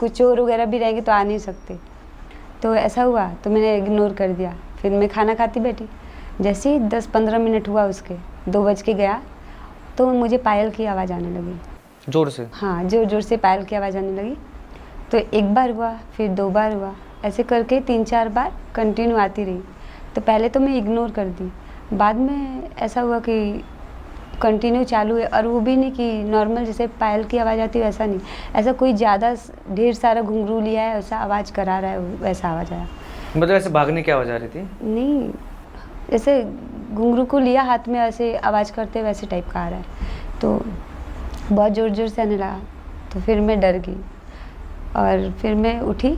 कुछ चोर वगैरह भी रहेंगे तो आ नहीं सकते। तो ऐसा हुआ तो मैंने इग्नोर कर दिया। फिर मैं खाना खाती बैठी, जैसे ही 10-15 मिनट हुआ उसके 2 बज के गया तो मुझे पायल की आवाज़ आने लगी जोर से। हाँ, ज़ोर ज़ोर से पायल की आवाज़ आने लगी। तो एक बार हुआ, फिर 2 बार हुआ, ऐसे करके 3-4 बार कंटिन्यू आती रही। तो पहले तो मैं इग्नोर कर दी, बाद में ऐसा हुआ कि कंटिन्यू चालू है, और वो भी नहीं कि नॉर्मल जैसे पायल की आवाज़ आती है वैसा नहीं, ऐसा कोई ज़्यादा ढेर सारा घुंघरू लिया है वैसा आवाज़ करा रहा है, वैसा आवाज़ आया। मतलब ऐसे भागने की आवाज़ आ रही थी? नहीं, जैसे घुंघरू को लिया हाथ में ऐसे आवाज़ करते वैसे टाइप का आ रहा है। तो बहुत ज़ोर ज़ोर से आने लगा। तो फिर मैं डर गई और फिर मैं उठी,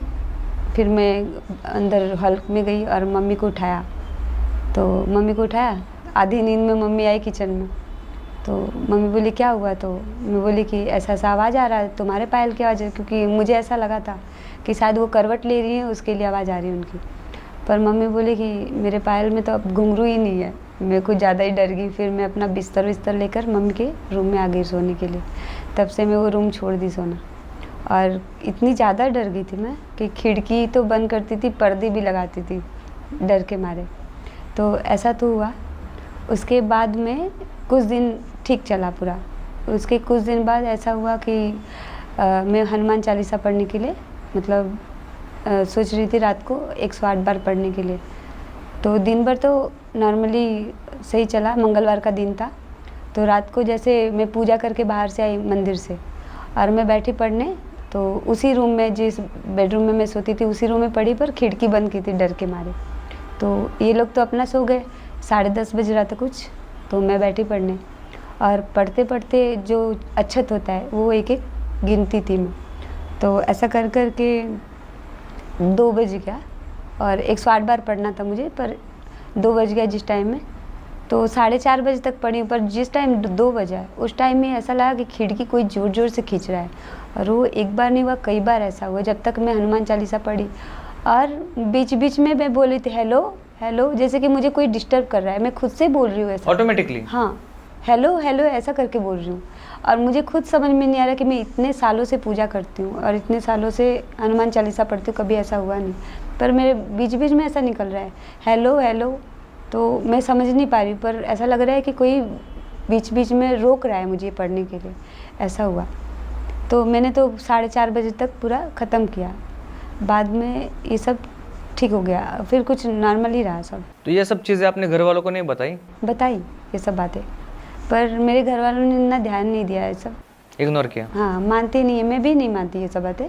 फिर मैं अंदर हॉल में गई और मम्मी को उठाया। तो मम्मी को उठाया, आधी नींद में मम्मी आई किचन में। तो मम्मी बोली क्या हुआ? तो मैं बोली कि ऐसा ऐसा आवाज़ आ रहा है, तुम्हारे पायल की आवाज़ है, क्योंकि मुझे ऐसा लगा था कि शायद वो करवट ले रही है उसके लिए आवाज़ आ रही है उनकी। पर मम्मी बोली कि मेरे पायल में तो अब घुंघरू ही नहीं है। मैं कुछ ज़्यादा ही डर गई। फिर मैं अपना बिस्तर लेकर मम्मी के रूम में आ गई सोने के लिए। तब से मैं वो रूम छोड़ दी सोना। और इतनी ज़्यादा डर गई थी मैं कि खिड़की तो बंद करती थी, पर्दे भी लगाती थी डर के मारे। तो ऐसा तो हुआ। उसके बाद में कुछ दिन ठीक चला पूरा। उसके कुछ दिन बाद ऐसा हुआ कि मैं हनुमान चालीसा पढ़ने के लिए मतलब सोच रही थी रात को 108 बार पढ़ने के लिए। तो दिन भर तो नॉर्मली सही चला, मंगलवार का दिन था। तो रात को जैसे मैं पूजा करके बाहर से आई मंदिर से और मैं बैठी पढ़ने, तो उसी रूम में जिस बेडरूम में मैं सोती थी उसी रूम में पढ़ी, पर खिड़की बंद की थी डर के मारे। तो ये लोग तो अपना सो गए, 10:30 बज रहा था कुछ। तो मैं बैठी पढ़ने और पढ़ते पढ़ते जो अक्षत होता है वो एक एक गिनती थी मैं। तो ऐसा कर कर के 2 बज गया और 108 बार पढ़ना था मुझे, पर 2 बज गया जिस टाइम में। तो 4:30 बजे तक पढ़ी, पर जिस टाइम 2 बजा उस टाइम में ऐसा लगा कि खिड़की कोई ज़ोर ज़ोर से खींच रहा है। और वो एक बार नहीं हुआ, कई बार ऐसा हुआ जब तक मैं हनुमान चालीसा पढ़ी। और बीच बीच में मैं बोली थी हेलो हेलो, जैसे कि मुझे कोई डिस्टर्ब कर रहा है। मैं खुद से बोल रही हूँ ऐसा ऑटोमेटिकली? हाँ, हेलो हेलो ऐसा करके बोल रही हूँ। और मुझे खुद समझ में नहीं आ रहा कि मैं इतने सालों से पूजा करती हूँ और इतने सालों से हनुमान चालीसा पढ़ती हूँ, कभी ऐसा हुआ नहीं, पर मेरे बीच बीच में ऐसा निकल रहा है हेलो हेलो। तो मैं समझ नहीं पा रही, पर ऐसा लग रहा है कि कोई बीच बीच में रोक रहा है मुझे पढ़ने के लिए, ऐसा हुआ। तो मैंने तो 4:30 बजे तक पूरा ख़त्म किया। बाद में ये सब ठीक हो गया, फिर कुछ नॉर्मल ही रहा सब। तो ये सब चीज़ें आपने घर वालों को नहीं बताई? बताई ये सब बातें, पर मेरे घर वालों ने इतना ध्यान नहीं दिया, ये सब इग्नोर किया? हाँ, मानते नहीं है, मैं भी नहीं मानती ये सब बातें।